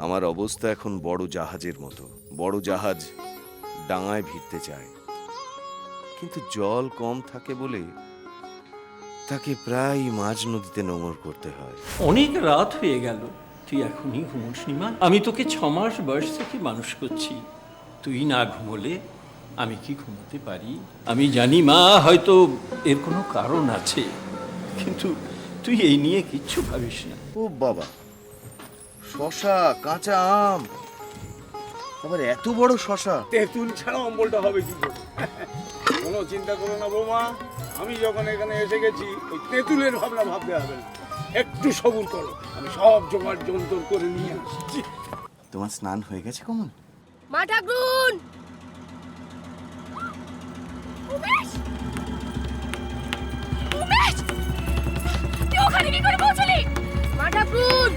আমার অবস্থা এখন বড় জাহাজের মতো। বড় জাহাজ ডাঙায় ভিড়তে চায়, কিন্তু জল কম থাকে বলে তাকে প্রায় মাঝ নদীতে নোঙর করতে হয়। অনেক রাত হয়ে গেল, তুই এখনই ঘুমোসনি মা? আমি তোকে 6 মাস বয়স থেকে মানুষ করছি, তুই না ঘুমোলে আমি কি ঘুমোতে পারি? আমি জানি মা, হয়তো এর কোনো কারণ আছে, কিন্তু তুই এই নিয়ে কিচ্ছু ভাবিস না। ও বাবা, শশা, কাঁচা আম, আবার এত বড় শশা! তেঁতুল ছাড়া অম্বলটা হবে কি করে? কোনো চিন্তা করো না বৌমা, আমি যখন এখানে এসে গেছি ওই তেঁতুলের ভাবনা ভাবতে হবে না। একটু সবুর করো, আমি সব জোগাড় যন্তর করে নিয়ে আসছি। তোমার স্নান হয়ে গেছে কমল? মা ঠাকুরুন! উমেশ! উমেশ! তুই ওখানে কি করে পৌঁছলি? মা ঠাকুরুন!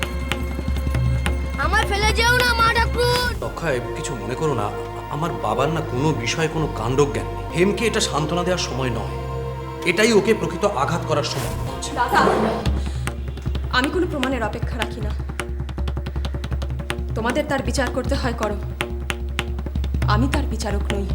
আমার ফেলে যেও না মা ঠাকুরুন! অক্ষয়, কিছু মনে করো না, আমার বাবার না কোনো বিষয়ে কোনো কাণ্ডজ্ঞান নেই। হেমকে এটা সান্ত্বনা দেওয়ার সময় নয়, এটাই ওকে প্রকৃত আঘাত করার সময়। দাদা, আমি কোনো প্রমাণের অপেক্ষা রাখি না। তোমাদের তার বিচার করতে হয় করো, আমি তার বিচারক নই।